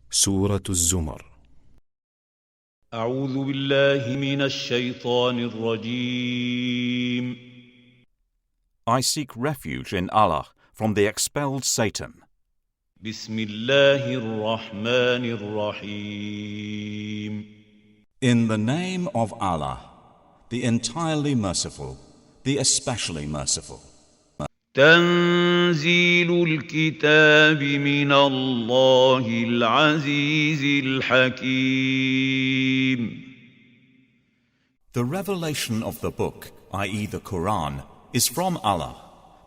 Surah Az-Zumar. أعوذ بالله من الشيطان الرجيم. I seek refuge in Allah from the expelled Satan. بسم الله الرحمن الرحيم. In the name of Allah, the entirely merciful, the especially merciful. تنزيل الكتاب من الله العزيز الحكيم. The revelation of the book, i.e. the Quran, is from Allah,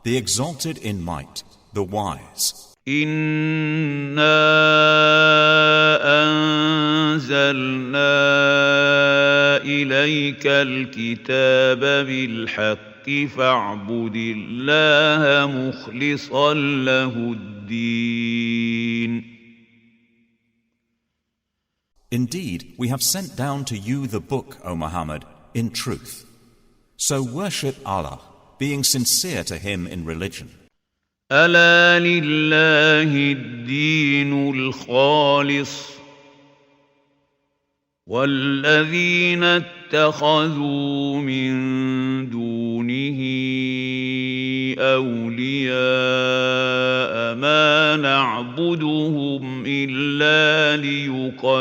the exalted in might, the wise. إنا أنزلنا إليك الكتاب بالحق فاعبد الله مخلصا له الدين. Indeed, we have sent down to you the book, O Muhammad, in truth. So worship Allah, being sincere to Him in religion. ألا لله الدين الخالص والذين اتخذوا من دونه أولياء ما نعبدهم إلا ليقربونا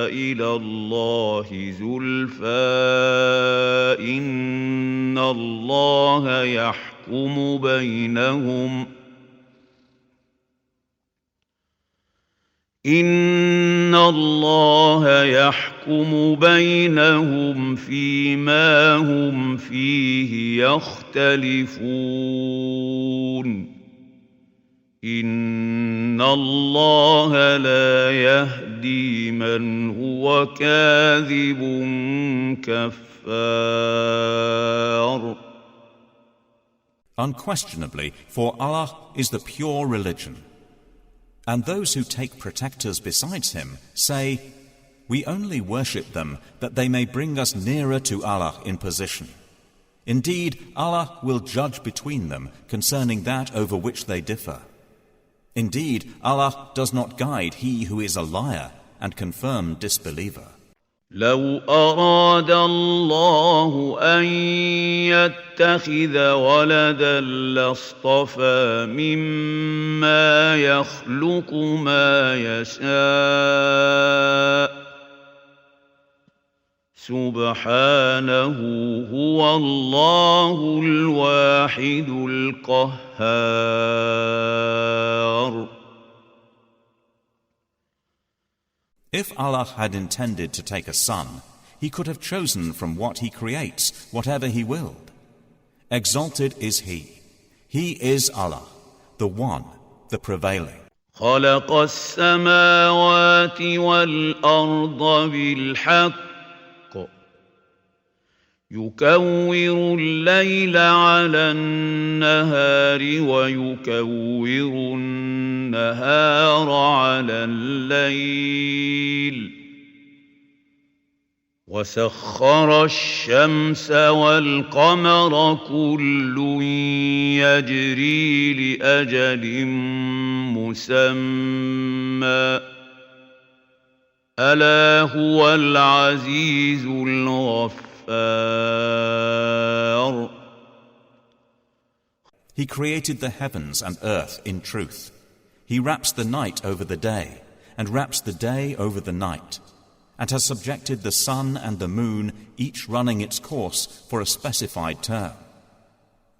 إلى الله زلفى إن الله يحكم بينهم فيما هم فيه يختلفون إن الله لا يهدي من هو كاذب كفار. Unquestionably, for Allah is the pure religion. And those who take protectors besides Him say, we only worship them that they may bring us nearer to Allah in position. Indeed, Allah will judge between them concerning that over which they differ. Indeed, Allah does not guide he who is a liar and confirmed disbeliever. لو أراد الله أن يتخذ ولدا لاصطفى مما يخلق ما يشاء سبحانه هو الله الواحد القهار. If Allah had intended to take a son, He could have chosen from what He creates whatever He willed. Exalted is He. He is Allah, the One, the Prevailing. خلق السماوات والأرض بالحق يكور الليل على النهار ويكور النهار على الليل وسخر الشمس والقمر كل يجري لأجل مسمى ألا هو العزيز الغفور. He created the heavens and earth in truth. He wraps the night over the day, and wraps the day over the night, and has subjected the sun and the moon, each running its course for a specified term.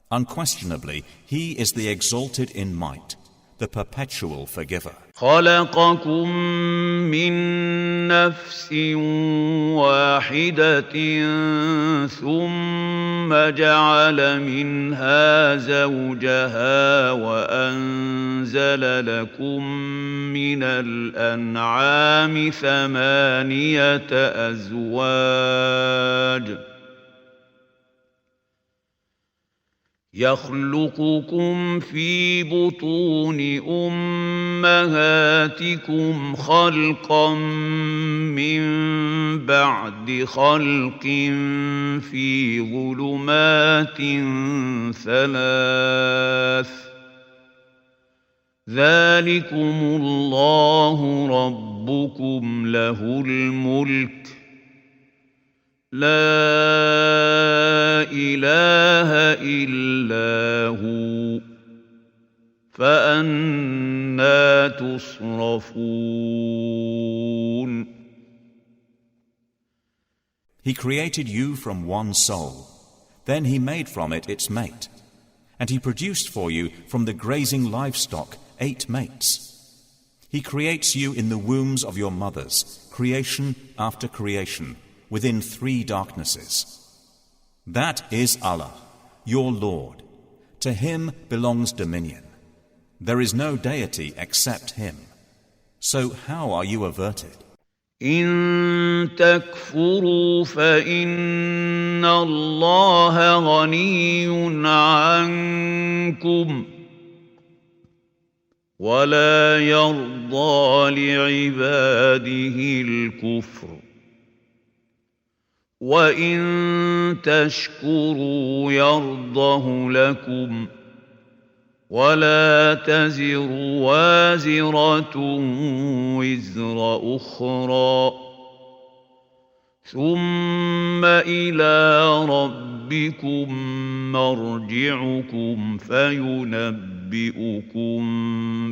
Unquestionably, He is the exalted in might, the perpetual forgiver. خلقكم من نفس واحدة ثم جعل منها زوجها وأنزل لكم من الأنعام 8 أزواج يخلقكم في بطون أمهاتكم خلقا من بعد خلق في ظلمات 3 ذلكم الله ربكم له الملك لا إله إلا هو فأنى تصرفون. He created you from one soul. Then he made from it its mate. And he produced for you from the grazing livestock 8 mates. He creates you in the wombs of your mothers, creation after creation, within 3 darknesses. That is Allah, your Lord. To Him belongs dominion. There is no deity except Him. So how are you averted? إن تكفروا فإن الله غني عنكم ولا يرضى لعباده الكفر وإن تشكروا يرضه لكم ولا تزر وازرة وزر أخرى ثم إلى ربكم مرجعكم فينبئكم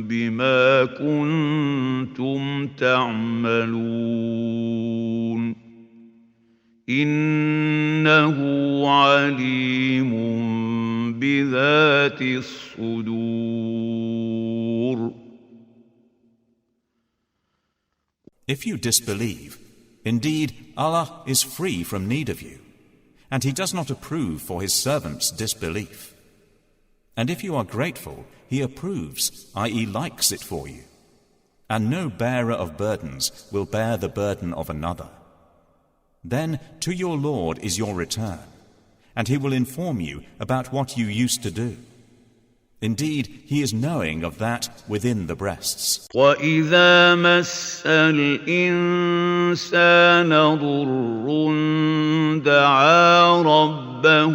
بما كنتم تعملون إنه عليم بذات الصدور. If you disbelieve, indeed Allah is free from need of you, and He does not approve for His servants' disbelief. And if you are grateful, He approves, i.e. likes it for you. And no bearer of burdens will bear the burden of another. Then to your Lord is your return, and He will inform you about what you used to do. Indeed, He is knowing of that within the breasts. وَإِذَا مَسَّ الْإِنسَانَ ضُرٌّ دَعَا رَبَّهُ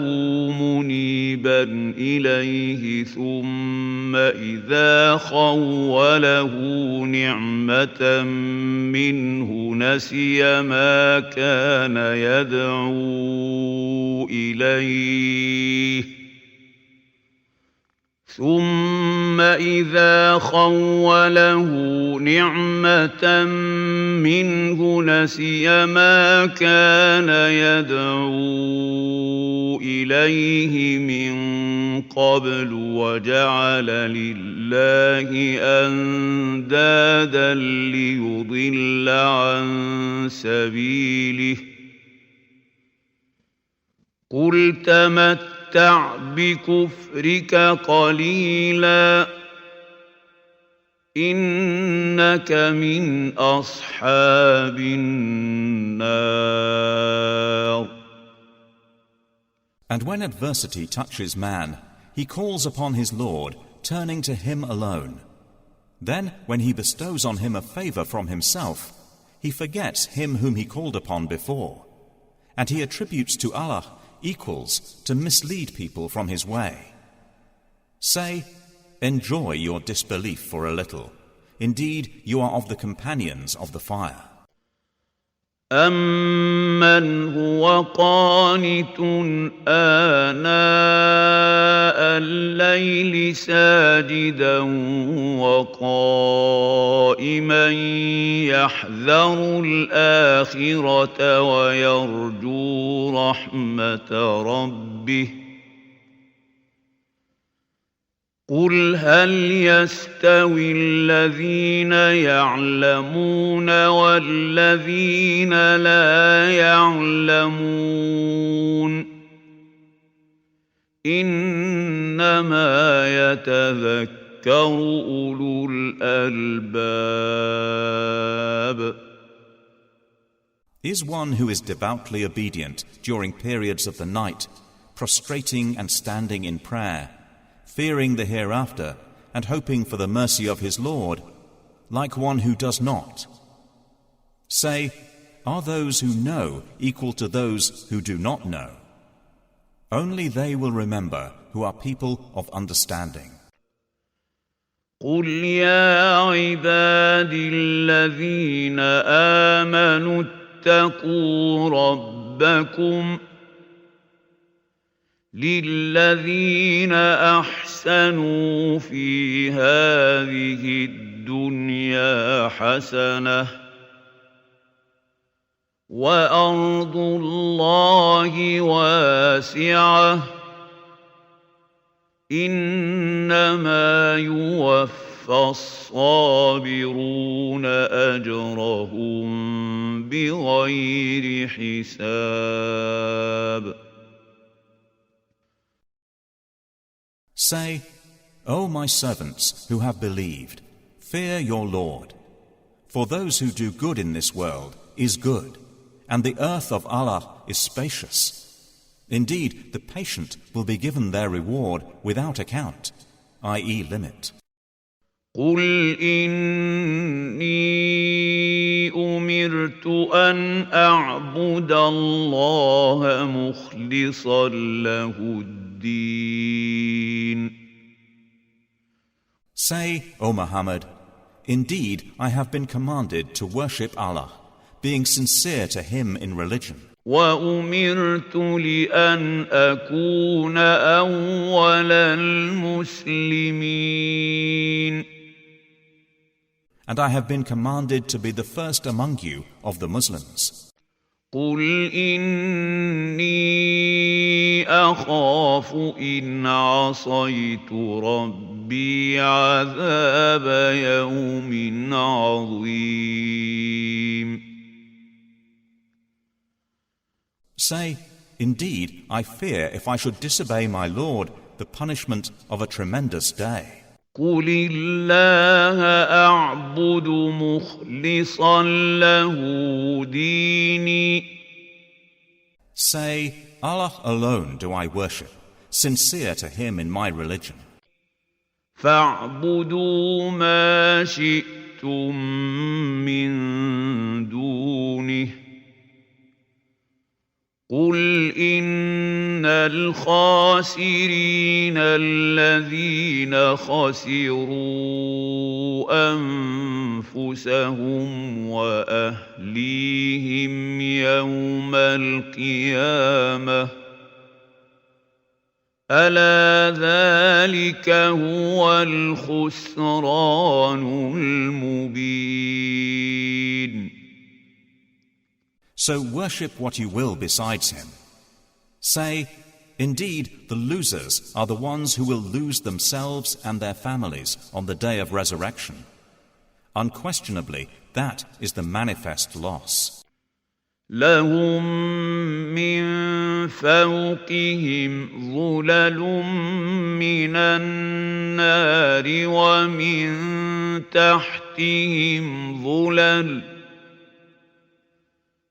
مُنِيبًا إِلَيْهِ ثُمَّ إِذَا خَوَّلَهُ نِعْمَةً مِّنْهُ نَسِيَ مَا كَانَ يَدْعُو إِلَيْهِ ثم إذا خوله نعمة منه نسي ما كان يدعو إليه من قبل وجعل لله أندادا ليضل عن سبيله قل تمتع بكفرك قليلا إنك من أصحاب النار. And when adversity touches man, he calls upon his Lord, turning to Him alone. Then, when He bestows on him a favor from Himself, he forgets Him whom he called upon before, and he attributes to Allah equals to mislead people from His way. Say, enjoy your disbelief for a little. Indeed, you are of the companions of the fire. أَمَّنْ هُوَ قَانِتٌ آنَاءَ اللَّيْلِ سَاجِدًا وَقَائِمًا يَحْذَرُ الْآخِرَةَ وَيَرْجُو رَحْمَةَ رَبِّهِ قُلْ هَلْ يَسْتَوِي الَّذِينَ يَعْلَمُونَ وَالَّذِينَ لَا يَعْلَمُونَ إِنَّمَا يَتَذَكَّرُ أُولُو الْأَلْبَابِ. Is one who is devoutly obedient during periods of the night, prostrating and standing in prayer, fearing the hereafter and hoping for the mercy of his Lord, like one who does not? Say, are those who know equal to those who do not know? Only they will remember who are people of understanding. قل يا عبادي الذين آمنوا اتقوا ربكم للذين أحسنوا في هذه الدنيا حسنة وأرض الله واسعة إنما يوفى الصابرون أجرهم بغير حساب. Say, O my servants who have believed, fear your Lord. For those who do good in this world is good, and the earth of Allah is spacious. Indeed, the patient will be given their reward without account, i.e. limit. قل إني أمرت أن أعبد الله مخلصا له الدين. Say, O Muhammad, indeed I have been commanded to worship Allah, being sincere to Him in religion. وأمرت لأن أكون أول المسلمين. And I have been commanded to be the first among you of the Muslims. قل إني أخاف إن عصيت ربي عذاب يوم عظيم. Say, indeed, I fear if I should disobey my Lord, the punishment of a tremendous day. قل الله أعبد مخلصا له ديني. Say, Allah alone do I worship, sincere to Him in my religion. فاعبدوا ما شئتم من دونه قل إن الخاسرين الذين خسروا أنفسهم وأهليهم يوم القيامة ألا ذلك هو الخسران المبين. So worship what you will besides Him. Say, indeed, the losers are the ones who will lose themselves and their families on the day of resurrection. Unquestionably, that is the manifest loss. لهم من فوقهم ظلل من النار ومن تحتهم ظلل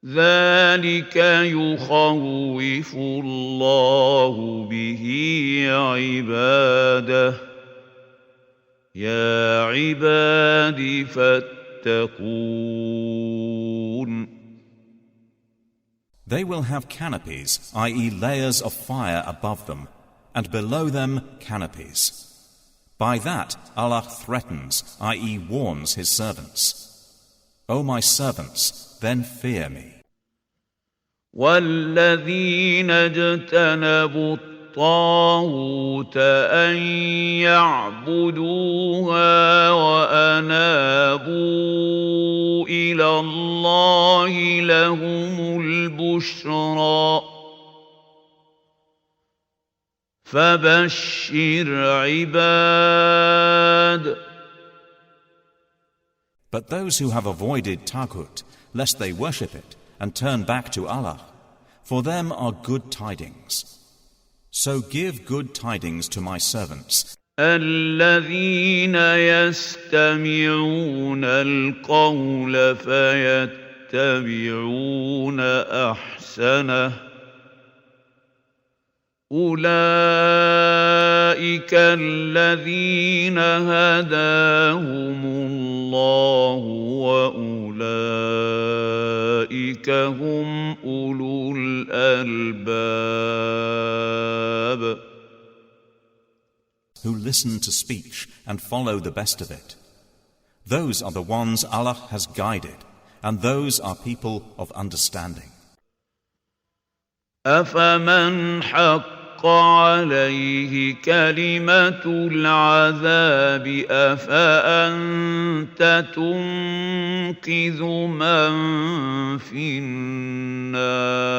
ذلك يخوف الله به عباده يا عباد فاتقون. They will have canopies, i.e. layers of fire above them, and below them canopies. By that Allah threatens, i.e. warns His servants. O my servants, then fear me. والذين اجتنبوا الطاغوت أن يعبدوها وأنابوا إلى الله لهم البشرى فبشر عباد. But those who have avoided Taghut, lest they worship it and turn back to Allah, for them are good tidings. So give good tidings to my servants. الذين يستمعون القول فيتبعون أحسنه أولئك الذين هداهم الله وأولئك هم أولو الألباب. who listen to speech and follow the best of it. Those are the ones Allah has guided, and those are people of understanding. أفمن حق عليه كلمة العذاب أفأنت تنقذ من في النار.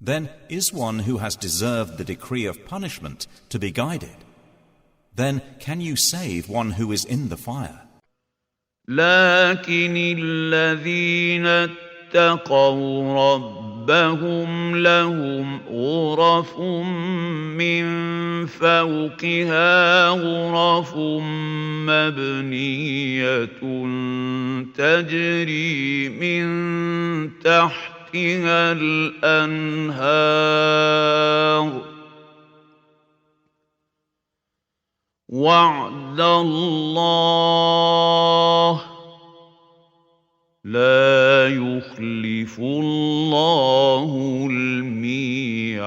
Then is one who has deserved the decree of punishment to be guided? Then can you save one who is in the fire? لكن الذين اتقوا ربهم لهم غرف من فوقها غرف مبنية تجري من تحتها الأنهار وعد الله لا يخلف الله الميعاد.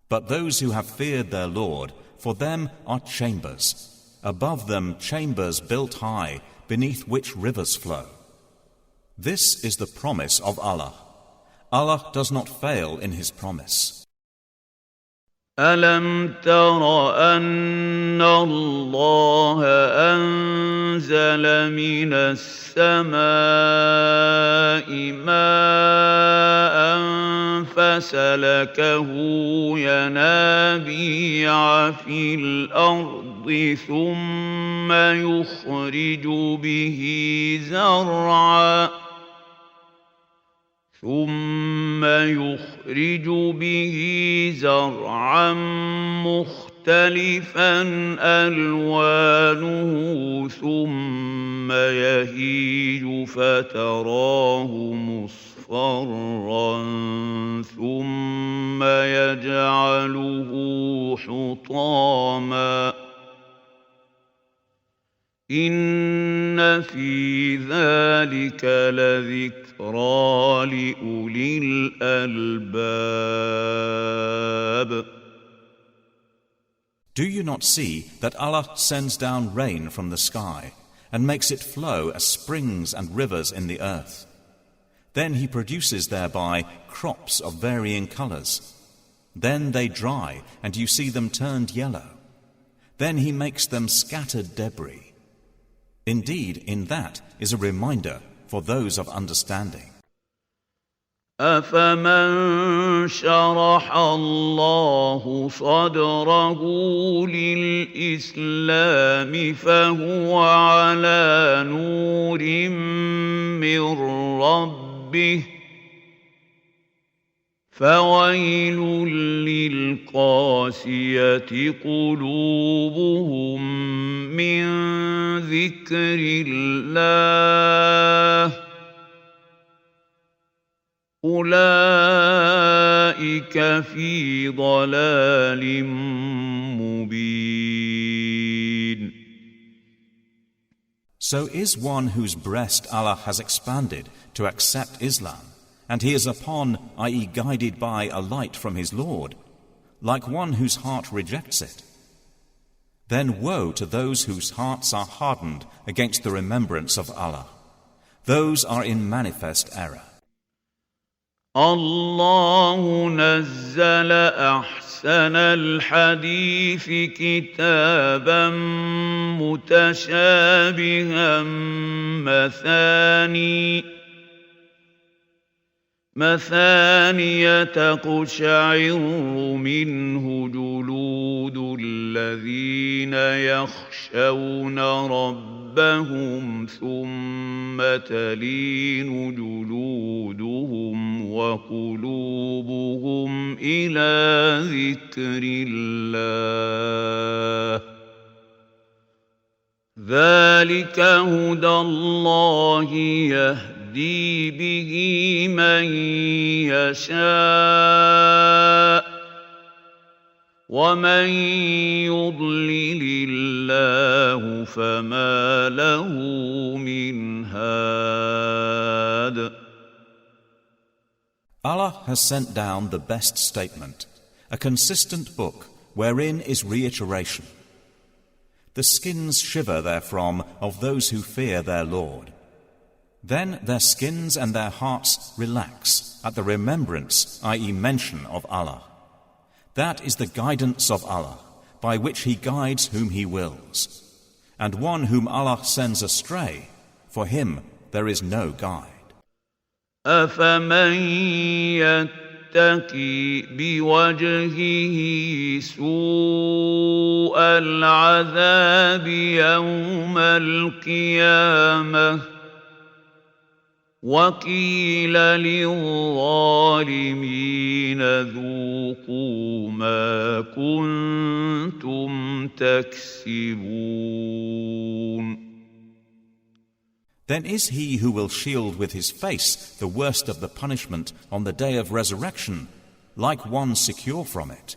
But those who have feared their Lord, for them are chambers, above them chambers built high, beneath which rivers flow. This is the promise of Allah. Allah does not fail in His promise. ألم تر أن الله أنزل من السماء ماء فسلكه ينابيع في الأرض ثم يخرج به زرعا مختلفا ألوانه ثم يهيج فتراه مصفرا ثم يجعله حطاما إن في ذلك لذكرى لأولي الألباب. Do you not see that Allah sends down rain from the sky and makes it flow as springs and rivers in the earth? Then He produces thereby crops of varying colors. Then they dry and you see them turned yellow. Then He makes them scattered debris. Indeed, in that is a reminder for those of understanding. أفمن شرح الله صدره للإسلام فهو على نور من ربه فويل للقاسية قلوبهم من ذكر الله أولئك في ضلال مبين. So is one whose breast Allah has expanded to accept Islam, and he is upon, i.e. guided by a light from his Lord, like one whose heart rejects it. Then woe to those whose hearts are hardened against the remembrance of Allah. Those are in manifest error. الله نزل أحسن الحديث كتابا متشابها مثانية تقشعر منه جلود الذين يخشون ربهم ثم تلين جلودهم وقلوبهم إلى ذكر الله ذلك هدى الله يهدي به من يشاء ومن يضلل الله فما له من هاد. Allah has sent down the best statement, a consistent book wherein is reiteration. The skins shiver therefrom of those who fear their Lord. Then their skins and their hearts relax at the remembrance, i.e. mention of Allah. That is the guidance of Allah, by which He guides whom He wills. And one whom Allah sends astray, for him there is no guide. أفمن يتقي بوجهه سوء العذاب يوم القيامة وقيل للظالمين ذوقوا ما كنتم تكسبون. Then is he who will shield with his face the worst of the punishment on the day of resurrection, like one secure from it.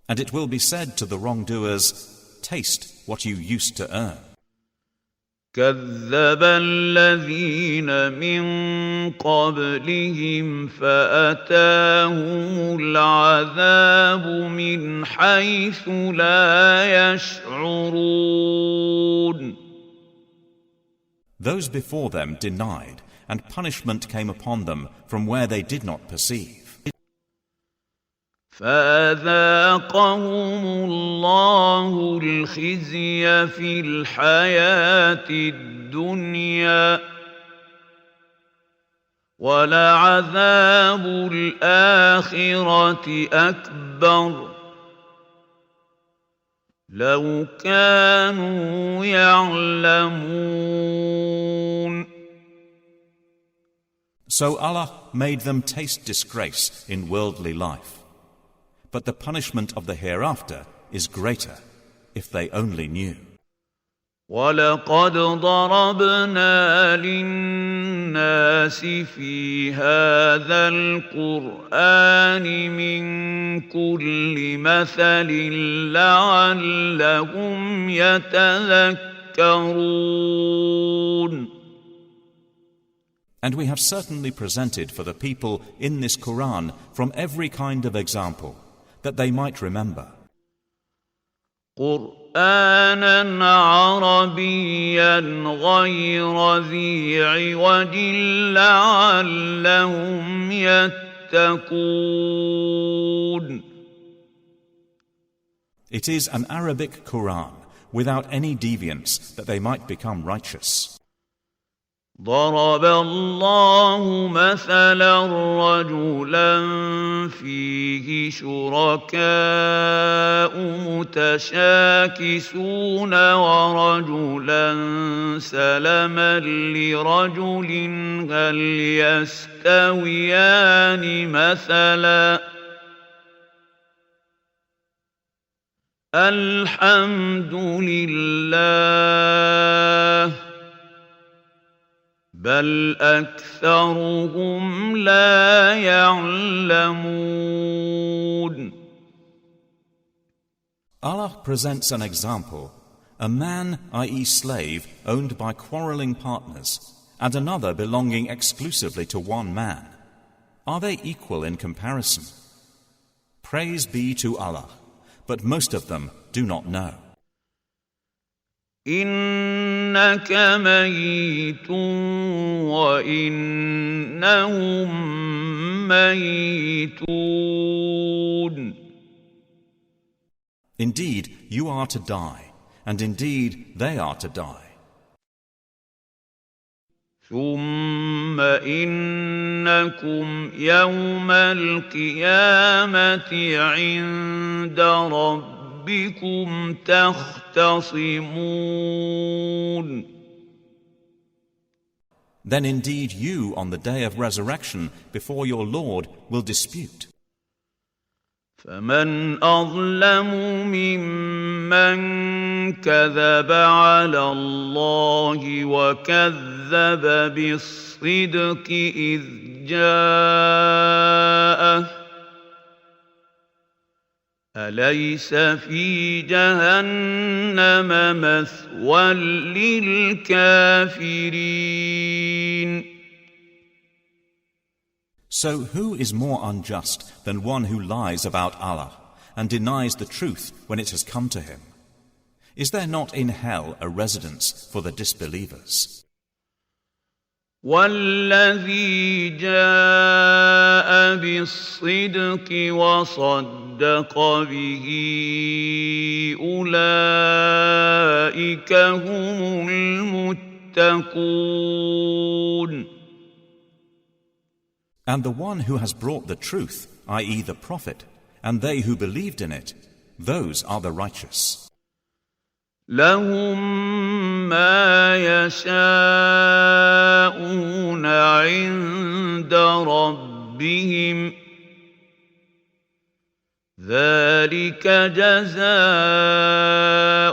And it will be said to the wrongdoers, taste what you used to earn. كذب الذين من قبلهم فأتاهم العذاب من حيث لا يشعرون. Those before them denied, and punishment came upon them from where they did not perceive. فأذاقهم الله الخزي في الحياة الدنيا ولعذاب الآخرة أكبر لو كانوا يعلمون. So Allah made them taste disgrace in worldly life. But the punishment of the hereafter is greater, if they only knew. وَلَقَدْ ضَرَبْنَا لِلنَّاسِ فِي هَذَا الْقُرْآنِ مِنْ كُلِّ مَثَلٍ لَعَلَّهُمْ يَتَذَكَّرُونَ. And we have certainly presented for the people in this Quran from every kind of example, that they might remember. قرآنا عربيا غير ذي عوج لعلهم يتقون. It is an Arabic Quran without any deviance, that they might become righteous. ضرب الله مثلا رجلا فيه شركاء متشاكسون ورجلا سلما لرجل هل يستويان مثلا الحمد لله بل أكثرهم لا يعلمون. Allah presents an example, a man, i.e. slave, owned by quarreling partners, and another belonging exclusively to one man. Are they equal in comparison? Praise be to Allah, but most of them do not know. إنك ميت وإنهم ميتون. Indeed, you are to die, and indeed they are to die. ثم إنكم يوم القيامة عند ربكم تختصمون. Then indeed you on the day of resurrection before your Lord will dispute. فمن أظلم ممن كذب على الله وكذب بالصدق إذ جاءه أليس في جهنم مثوى So who is more unjust than one who lies about Allah and denies the truth when it has come to him? Is there not in hell a residence for the disbelievers? والذي جاء بالصدق وصدق به أولئك هم المتقون. And the one who has brought the truth, i.e. the Prophet, and they who believed in it, those are the righteous. لهم ما يشاءون عند ربهم ذلك جزاء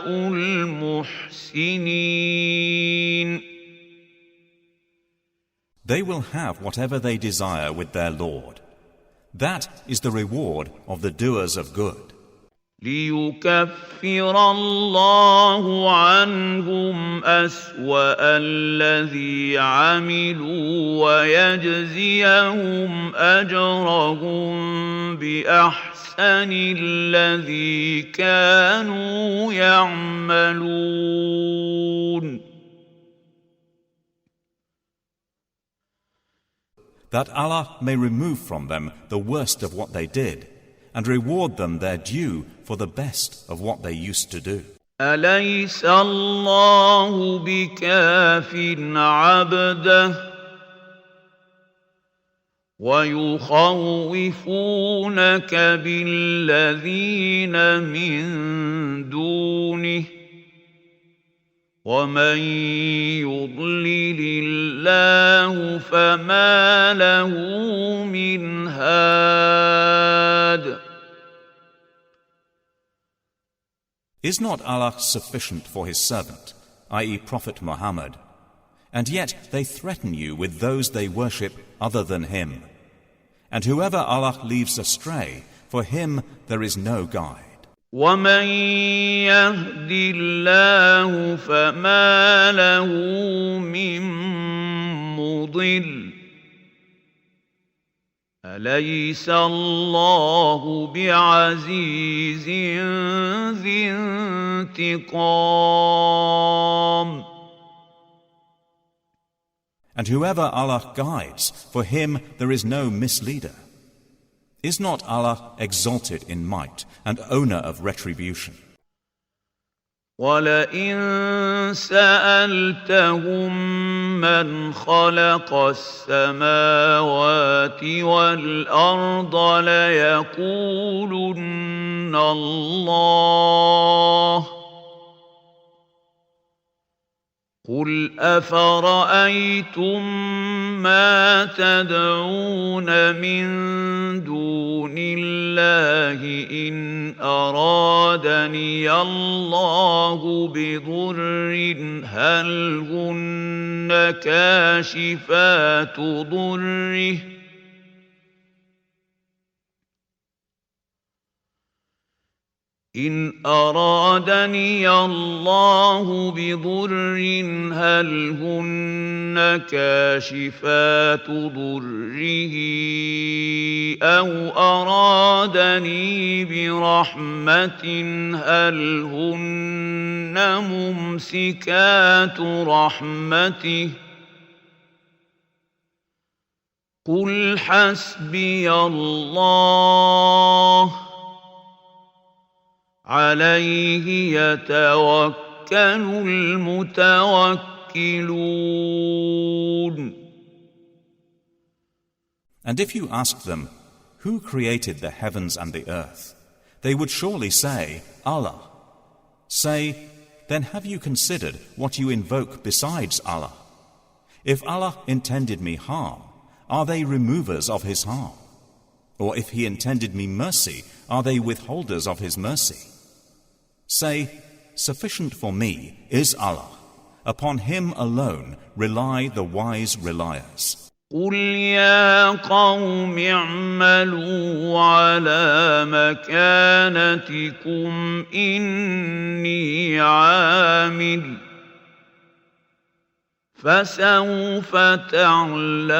المحسنين. They will have whatever they desire with their Lord. That is the reward of the doers of good. ليكفر الله عنهم أسوأ الذي عملوا ويجزيهم أجرهم بأحسن الذي كانوا يعملون. That Allah may remove from them the worst of what they did, and reward them their due for the best of what they used to do. أليس الله بكاف عبده ويخوفونك بالذين من دونه ومن يضلل الله فما له من هاد. Is not Allah sufficient for His servant, i.e. Prophet Muhammad? And yet they threaten you with those they worship other than Him. And whoever Allah leaves astray, for him there is no guide. ومن يهد الله فما له من مضل أليس الله بعزيز ذي انتقام. And whoever Allah guides, for him there is no misleader. Is not Allah exalted in might and owner of retribution? وَلَئِن سَأَلْتَهُم مَّنْ خَلَقَ السَّمَاوَاتِ وَالْأَرْضَ لَيَقُولُنَّ اللَّهُ قُلْ أَفَرَأَيْتُم مَّا تَدْعُونَ مِن دُونِ اللَّهِ إِنْ أَرَادَنِيَ اللَّهُ بِضُرٍّ هَلْ هُنَّ كَاشِفَاتُ ضُرِّهِ إن أرادني الله بضر هل هن كاشفات ضره أو أرادني برحمة هل هن ممسكات رحمته قل حسبي الله عليه يتوكل المتوكلون. And if you ask them, who created the heavens and the earth? They would surely say, Allah. Say, then have you considered what you invoke besides Allah? If Allah intended me harm, are they removers of His harm? Or if He intended me mercy, are they withholders of His mercy? Say, sufficient for me is Allah. Upon Him alone rely the wise reliers. قل يا قوم اعملوا على مكانتكم إني عامل فسوف تعلمون.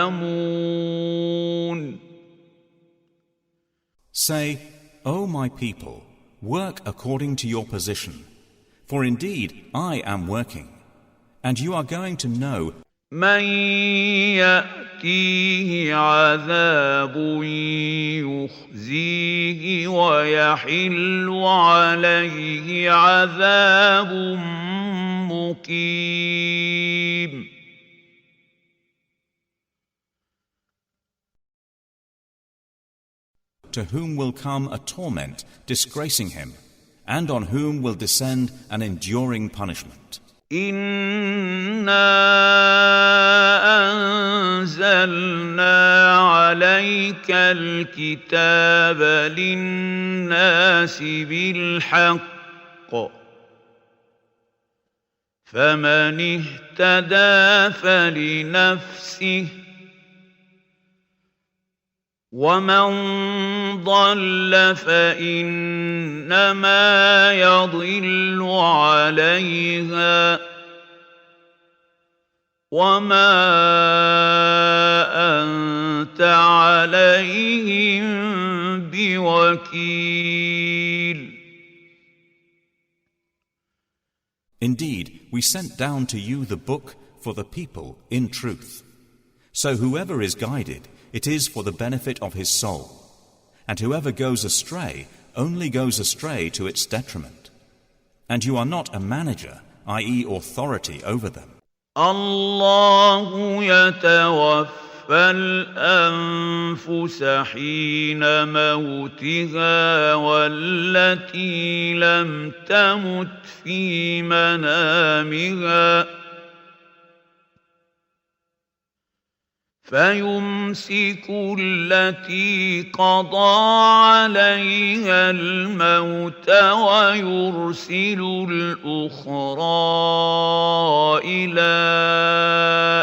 Say, O my people, work according to your position, for indeed I am working, and you are going to know من يأتيه عذاب يخزيه ويحل عليه عذاب مقيم. to whom will come a torment disgracing him, and on whom will descend an enduring punishment. إنا أنزلنا عليك الكتاب للناس بالحق فمن اهتدى فلنفسه ومن ضل فإنما يضل عليها وما أنت عليهم بوكيل. Indeed, we sent down to you the book for the people in truth. So whoever is guided, it is for the benefit of his soul, and whoever goes astray only goes astray to its detriment. And you are not a manager, i.e. authority over them. الله يتوفى الأنفس حين موتها والتي لم تمت في منامها فيمسك التي قضى عليها الموت ويرسل الأخرى إلى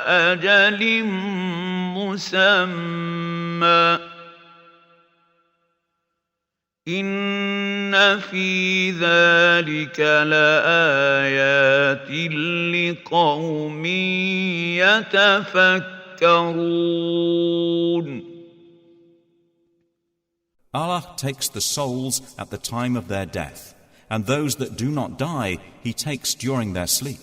أجل مسمى إن في ذلك لآيات لقوم يتفكرون. Allah takes the souls at the time of their death, and those that do not die He takes during their sleep.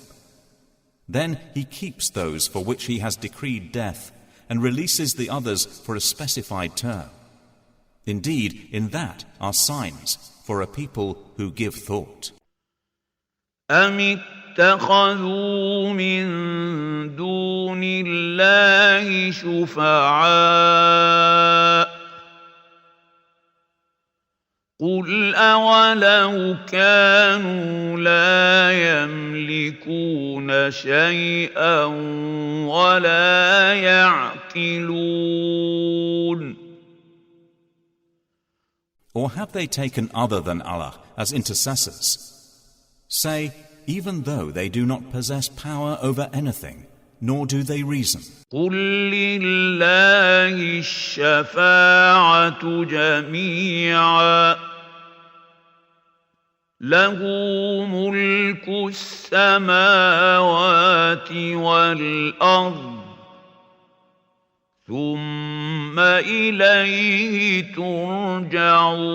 Then He keeps those for which He has decreed death, and releases the others for a specified term. Indeed, in that are signs for a people who give thought. اتخذوا من دون الله شفعاء قل أولو كانوا لا يملكون شيئا ولا يعقلون. Or have they taken other than Allah as intercessors? Say, even though they do not possess power over anything, nor do they reason. قل لله الشفاعة جميعا له ملك السماوات والأرض ثم إليه ترجعون.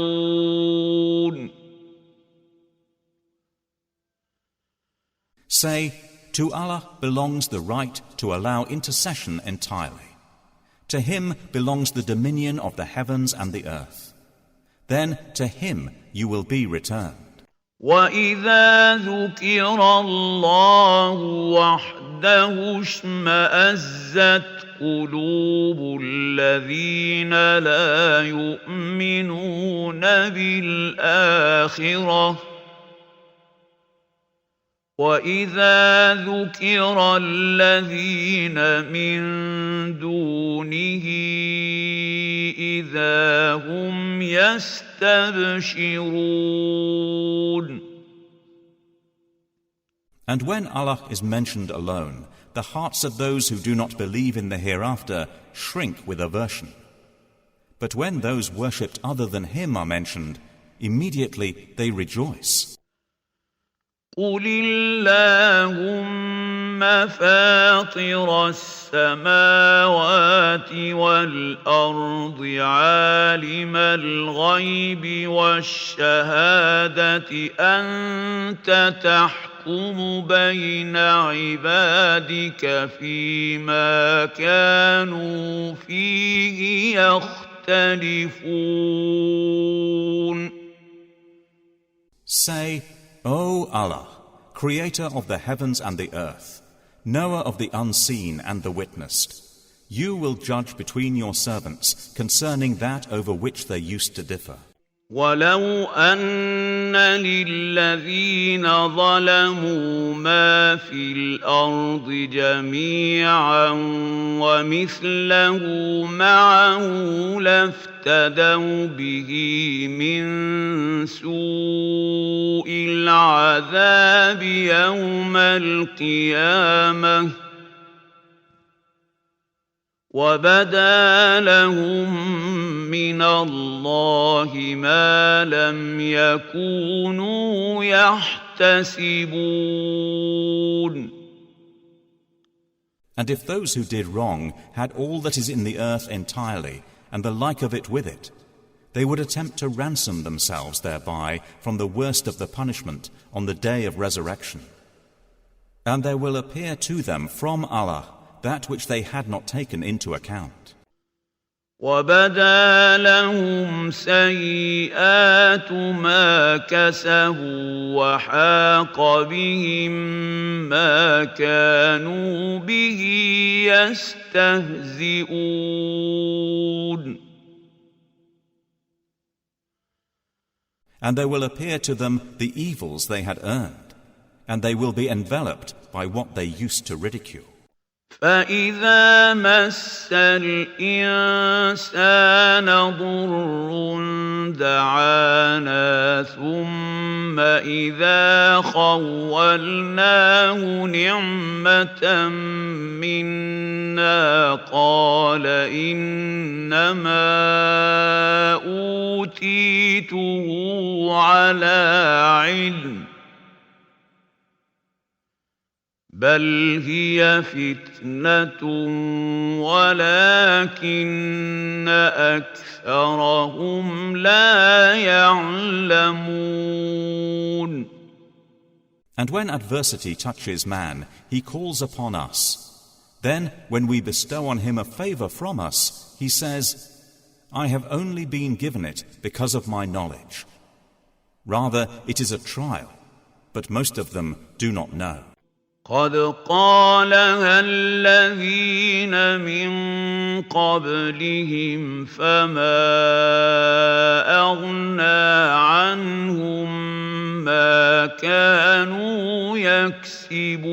Say, to Allah belongs the right to allow intercession entirely. To Him belongs the dominion of the heavens and the earth. Then to Him you will be returned. وَإِذَا ذُكِرَ اللَّهُ وَحْدَهُ اشْمَأَزَّتْ قُلُوبُ الَّذِينَ لَا يُؤْمِنُونَ بِالْآخِرَةِ وَإِذَا ذُكِرَ الَّذِينَ مِن دُونِهِ إِذَا هُمْ يَسْتَبْشِرُونَ. And when Allah is mentioned alone, the hearts of those who do not believe in the hereafter shrink with aversion. But when those worshipped other than Him are mentioned, immediately they rejoice. قل اللهم فاطر السماوات والأرض عالم الغيب والشهادة أنت تحكم بين عبادك فيما كانوا فيه يختلفون. Say, O Allah, Creator of the heavens and the earth, Knower of the unseen and the witnessed, you will judge between your servants concerning that over which they used to differ. ولو أن للذين ظلموا ما في الأرض جميعا ومثله معه لافتدوا به من سوء العذاب يوم القيامة وبدا لهم من الله ما لم يكونوا يحتسبون. And if those who did wrong had all that is in the earth entirely, and the like of it with it, they would attempt to ransom themselves thereby from the worst of the punishment on the day of resurrection. And there will appear to them from Allah that which they had not taken into account. وَبَدَا لَهُمْ سَيِّئَاتُ مَا كَسَبُوا وَحَاقَ بِهِم مَّا كَانُوا بِهِ يَسْتَهْزِئُونَ. And there will appear to them the evils they had earned, and they will be enveloped by what they used to ridicule. فَإِذَا مَسَّ الْإِنسَانَ ضُرٌّ دَعَانَا ثُمَّ إِذَا خَوَّلْنَاهُ نِعْمَةً مِنَّا قَالَ إِنَّمَا أُوتِيتُهُ عَلَى عِلْمٍ بل هي فتنة ولكن أكثرهم لا يعلمون. And when adversity touches man, he calls upon us. Then, when we bestow on him a favor from us, he says, I have only been given it because of my knowledge. Rather, it is a trial, but most of them do not know. قد قالها الذين من قبلهم فما أغنى عنهم ما كانوا يكسبون.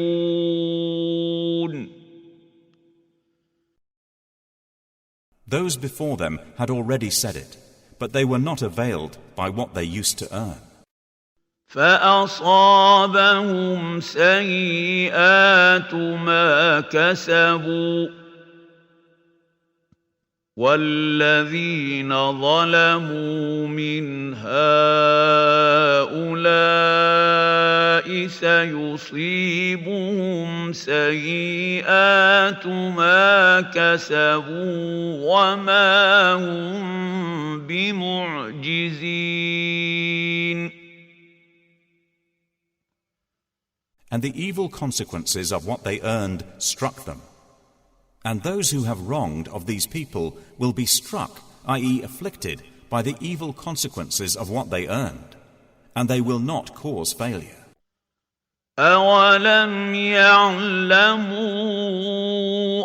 Those before them had already said it, but they were not availed by what they used to earn. فأصابهم سيئات ما كسبوا والذين ظلموا من هؤلاء سيصيبهم سيئات ما كسبوا وما هم بمعجزين. And the evil consequences of what they earned struck them. And those who have wronged of these people will be struck, i.e. afflicted, by the evil consequences of what they earned, and they will not cause failure. أَوَلَمْ يَعْلَمُوا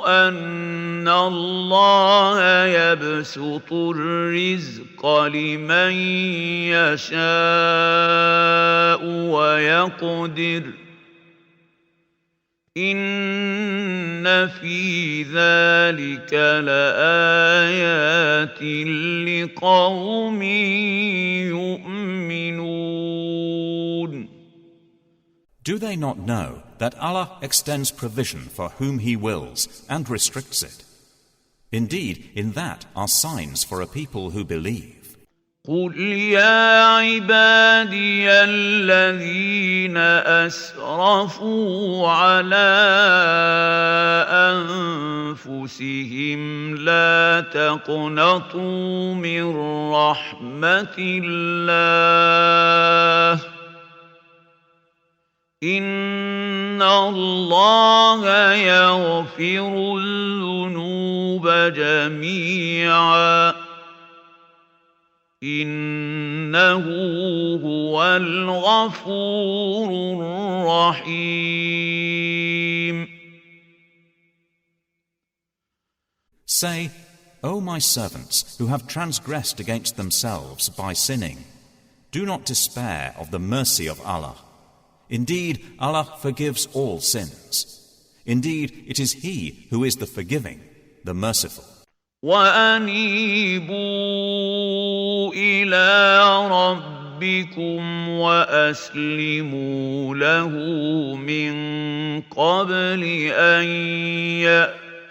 أَنَّ اللَّهَ يَبْسُطُ الرِّزْقَ لِمَن يَشَاءُ وَيَقْدِرُ إِنَّ فِي ذَلِكَ لَآيَاتٍ لِقَوْمٍ يُؤْمِنُونَ. Do they not know that Allah extends provision for whom He wills and restricts it? Indeed, in that are signs for a people who believe. قل يا عبادي الذين أسرفوا على أنفسهم لا تقنطوا من رحمة الله إن الله يغفر الذنوب جميعا إنه هو الغفور الرحيم. Say, O my servants who have transgressed against themselves by sinning, do not despair of the mercy of Allah. Indeed, Allah forgives all sins. Indeed, it is He who is the forgiving, the merciful. وَأَنِيبُوا إِلَىٰ رَبِّكُمْ وَأَسْلِمُوا لَهُ مِن قَبْلِ أَن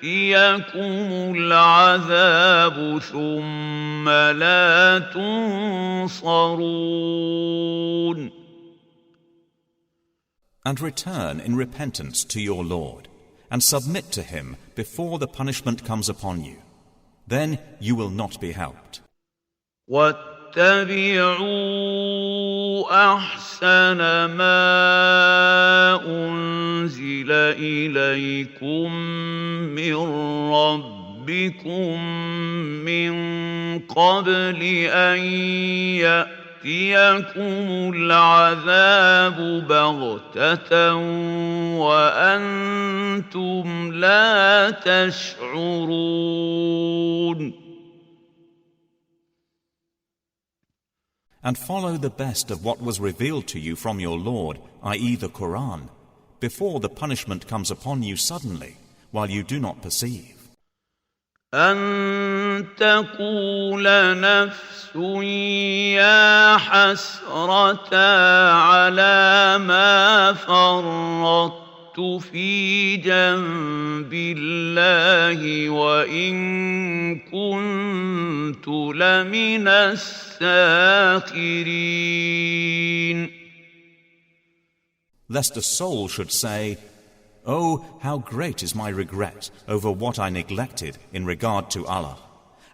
يَأْتِيَكُمُ الْعَذَابُ ثُمَّ لَا تُنصَرُونَ. And return in repentance to your Lord, and submit to Him before the punishment comes upon you. Then you will not be helped. وَاتَّبِعُوا أَحْسَنَ مَا أُنزِلَ إِلَيْكُم مِّن رَّبِّكُم مِّن قَبْلِ أَن يَأْتِيَكُمُ الْعَذَابُ بَغْتَةً وَأَنتُمْ لَا تَشْعُرُونَ. And follow the best of what was revealed to you from your Lord, i.e. the Quran, before the punishment comes upon you suddenly, while you do not perceive. أَن تَقُولَ نَفْسٌ يَا حَسْرَتَا عَلَى مَا فَرَّطتُ فِي جَنبِ اللَّهِ وَإِن كُنتُ لَمِنَ السَّاخِرِينَ. Lest a soul should say, "Oh, how great is my regret over what I neglected in regard to Allah,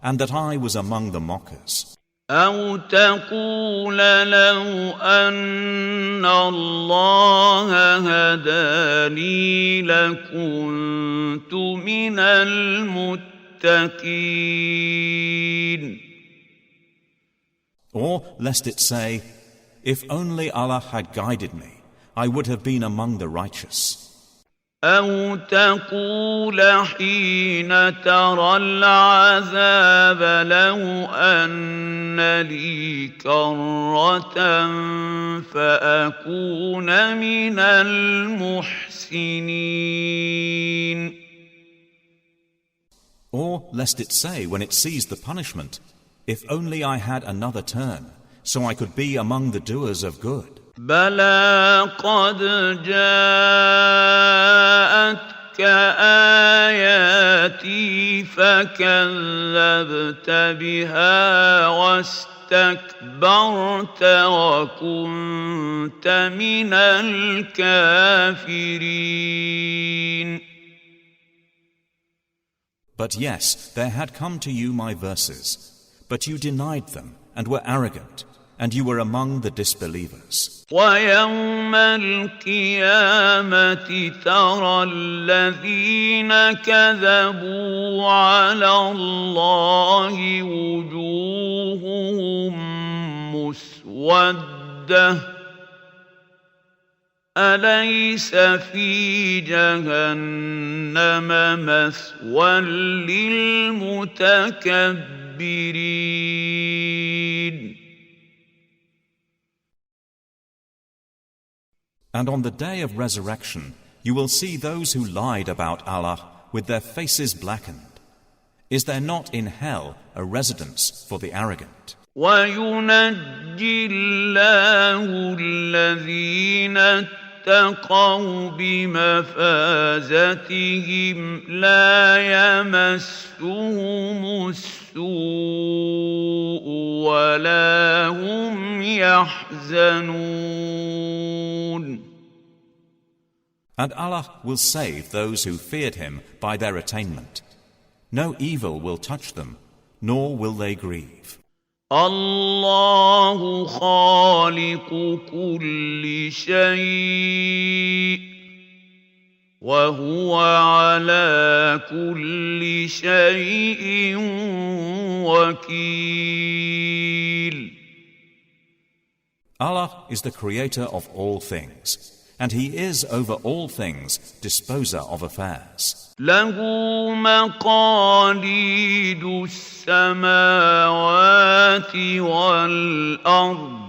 and that I was among the mockers." أَوْ تَقُولَ لَوْ أَنَّ اللَّهَ هَدَانِي لَكُنتُ مِنَ الْمُتَّقِينَ. Or lest it say, "If only Allah had guided me, I would have been among the righteous." أَوْ تَقُولَ حِينَ تَرَى الْعَذَابَ لَوْ أَنَّ لِي كَرَّةً فَأَكُونَ مِنَ الْمُحْسِنِينَ. Or lest it say when it sees the punishment, "If only I had another turn, so I could be among the doers of good." بَلَىٰ قَدْ جَاءَتْكَ آيَاتِي فَكَذَّبْتَ بِهَا وَاسْتَكْبَرْتَ وَكُنتَ مِنَ الْكَافِرِينَ. But yes, there had come to you my verses, but you denied them and were arrogant, and you were among the disbelievers. وَيَوْمَ الْقِيَامَةِ تَرَى الَّذِينَ كَذَبُوا عَلَى اللَّهِ وُجُوهُهُم مُّسْوَدَّةٌ أَلَيْسَ فِي جَهَنَّمَ مَثْوًى لِّلْمُتَكَبِّرِينَ. And on the day of resurrection, you will see those who lied about Allah with their faces blackened. Is there not in hell a residence for the arrogant? وَيُنَجِّي اللَّهُ الَّذِينَ اتَّقَوْا بِمَفَازَتِهِمْ لَا يَمَسُّهُمُ السُّوءُ السوء ولا هم يحزنون. And Allah will save those who feared Him by their attainment. No evil will touch them, nor will they grieve. الله خالق كل شيء وهو على كل شيء وكيل. Allah is the creator of all things, and He is over all things disposer of affairs. له مقاليد السماوات والأرض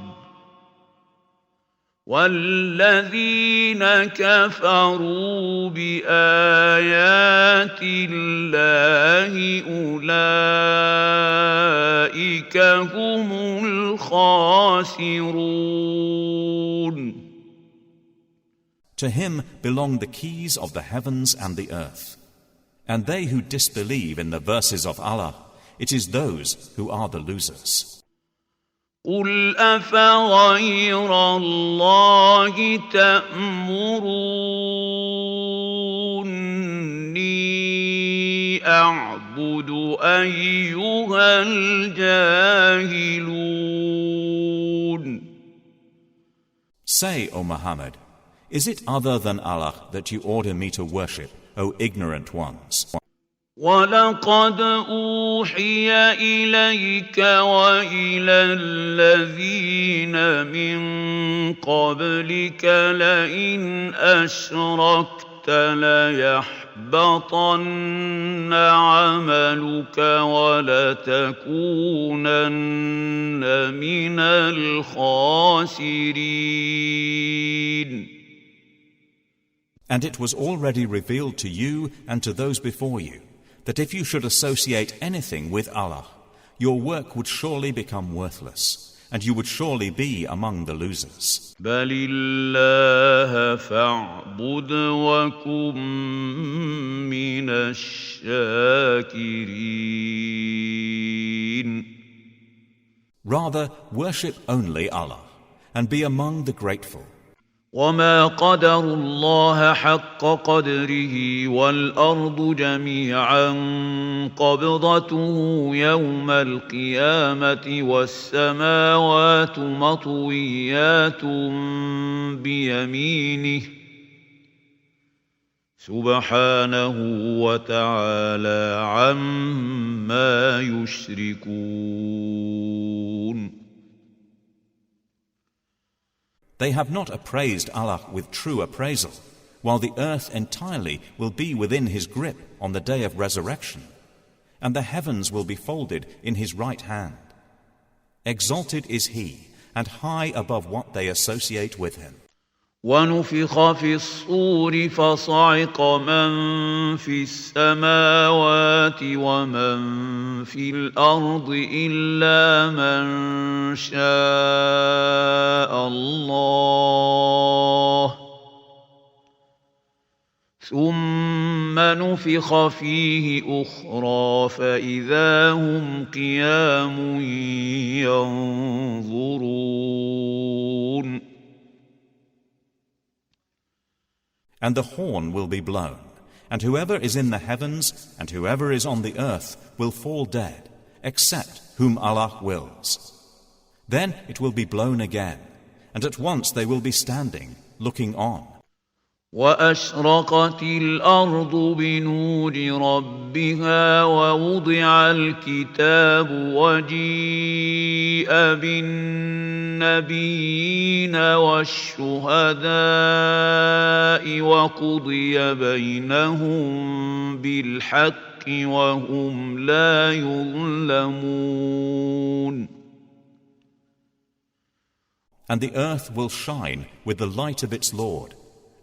والذين كفروا بآيات الله أولئك هم الخاسرون. To Him belong the keys of the heavens and the earth. And they who disbelieve in the verses of Allah, it is those who are the losers. قُلْ أَفَغَيْرَ اللَّهِ تَأْمُرُونِّي أَعْبُدُ أَيُّهَا الْجَاهِلُونَ. Say, O Muhammad, is it other than Allah that you order me to worship, O ignorant ones? وَلَقَدْ أُوحِيَ إِلَيْكَ وَإِلَى الَّذِينَ مِن قَبْلِكَ لَئِنْ أَشْرَكْتَ لَيَحْبَطَنَّ عَمَلُكَ وَلَتَكُونَنَّ مِنَ الْخَاسِرِينَ. And it was already revealed to you and to those before you that if you should associate anything with Allah, your work would surely become worthless, and you would surely be among the losers. بَلِ اللَّهَ فَاعْبُدْ وَكُن مِّنَ الشَّاكِرِينَ. Rather, worship only Allah, and be among the grateful. وَمَا قَدَرُوا اللَّهَ حَقَّ قَدْرِهِ وَالْأَرْضُ جَمِيعًا قَبْضَتُهُ يَوْمَ الْقِيَامَةِ وَالسَّمَاوَاتُ مَطْوِيَّاتٌ بِيَمِينِهِ سُبْحَانَهُ وَتَعَالَى عَمَّا يُشْرِكُونَ. They have not appraised Allah with true appraisal, while the earth entirely will be within His grip on the day of resurrection, and the heavens will be folded in His right hand. Exalted is He, and high above what they associate with Him. وَنُفِخَ فِي الصُّورِ فَصَعِقَ مَن فِي السَّمَاوَاتِ وَمَن فِي الْأَرْضِ إِلَّا مَن شَاءَ اللَّهُ ثُمَّ نُفِخَ فِيهِ أُخْرَىٰ فَإِذَا هُمْ قِيَامٌ يَنظُرُونَ. And the horn will be blown, and whoever is in the heavens and whoever is on the earth will fall dead, except whom Allah wills. Then it will be blown again, and at once they will be standing, looking on. وَأَشْرَقَتِ الْأَرْضُ بِنُورِ رَبِّهَا وَوُضِعَ الْكِتَابُ وَجِيءَ بِالنَّبِيِّينَ وَالشُّهَدَاءِ وَقُضِيَ بَيْنَهُم بِالْحَقِّ وَهُمْ لَا يُظْلَمُونَ. And the earth will shine with the light of its Lord,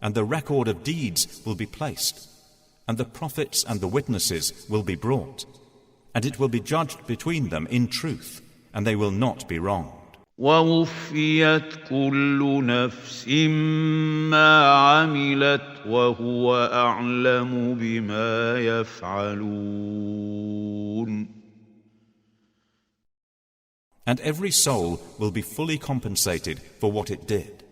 and the record of deeds will be placed, and the prophets and the witnesses will be brought, and it will be judged between them in truth, and they will not be wronged. وَوُفِّيَتْ كُلُّ نَفْسٍ مَّا عَمِلَتْ وَهُوَ أَعْلَمُ بِمَا يَفْعَلُونَ. And every soul will be fully compensated for what it did.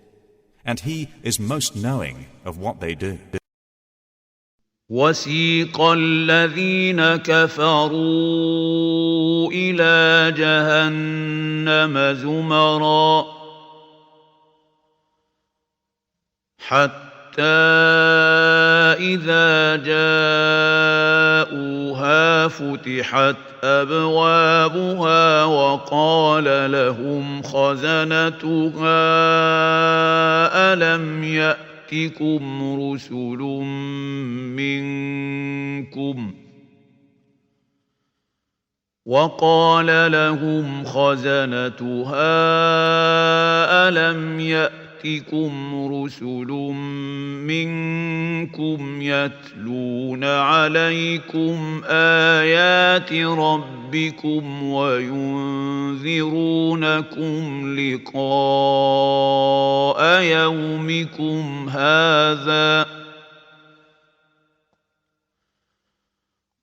And He is most knowing of what they do. وسيق الذين كفروا إلى جهنم زمرا حتى إذا جاءوها فتحت أبوابها وقال لهم خزنتها ألم يأتكم رسل منكم يتلون عليكم آيات ربكم وينذرونكم لقاء يومكم هذا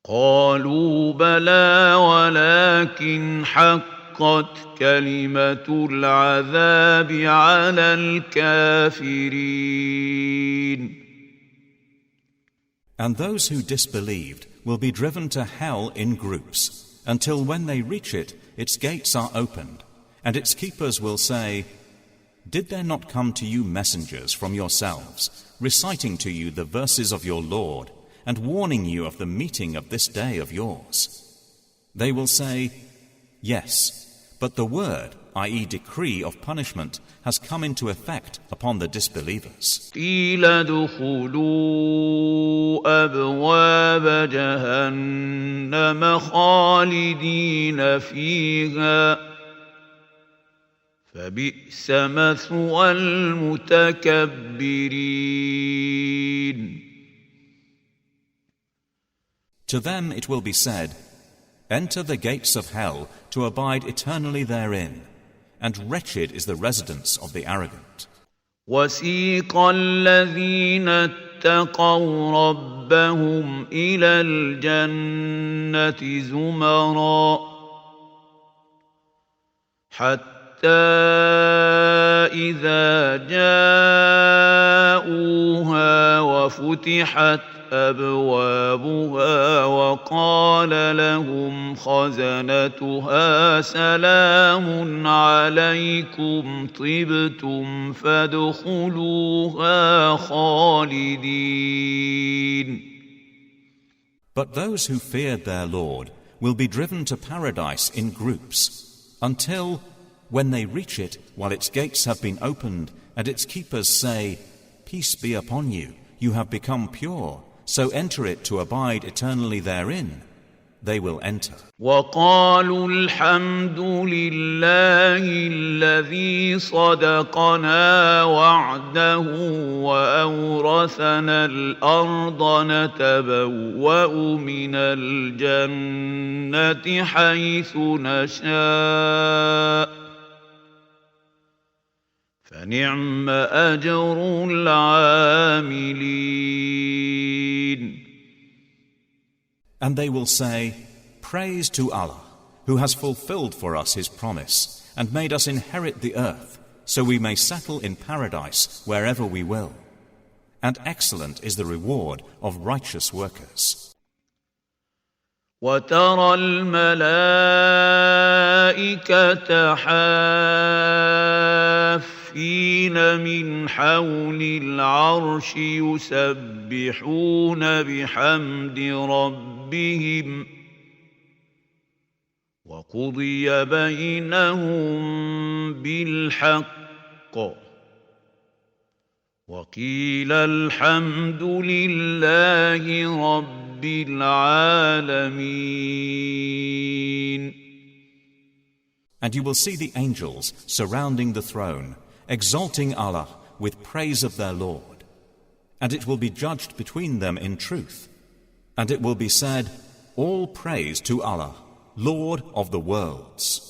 قالوا بلى ولكن حقت كلمة العذاب على الكافرين. And those who disbelieved will be driven to hell in groups, until when they reach it, its gates are opened, and its keepers will say, "Did there not come to you messengers from yourselves, reciting to you the verses of your Lord, and warning you of the meeting of this day of yours?" They will say, "Yes, but the word, i.e. decree of punishment, has come into effect upon the disbelievers." قيل ادخلوا أبواب جهنم خالدين فيها فبئس مثوى المتكبرين. To them it will be said, "Enter the gates of hell to abide eternally therein, and wretched is the residence of the arrogant." وسيق الذين اتقوا ربهم إلى الجنة زمرا حتى إذا جاءوها وفتحت أبوابها وقال لهم خزنتها سلام عليكم طبتم فادخلوها خالدين. But those who feared their Lord will be driven to paradise in groups, until, when they reach it, while its gates have been opened, and its keepers say, "Peace be upon you, you have become pure, so enter it to abide eternally therein," they will enter. وقالوا الحمد لله الذي صدقنا وعده وأورثنا الأرض نتبوأ من الجنة حيث نشاء فنعم أجر العاملين. And they will say, "Praise to Allah, who has fulfilled for us His promise and made us inherit the earth, so we may settle in paradise wherever we will. And excellent is the reward of righteous workers." وترى الملائكة حافين من حول العرش يسبحون بحمد ربهم وقضي بينهم بالحق وقيل الحمد لله رب العالمين. And you will see the angels surrounding the throne, exalting Allah with praise of their Lord. And it will be judged between them in truth. And it will be said, "All praise to Allah, Lord of the worlds."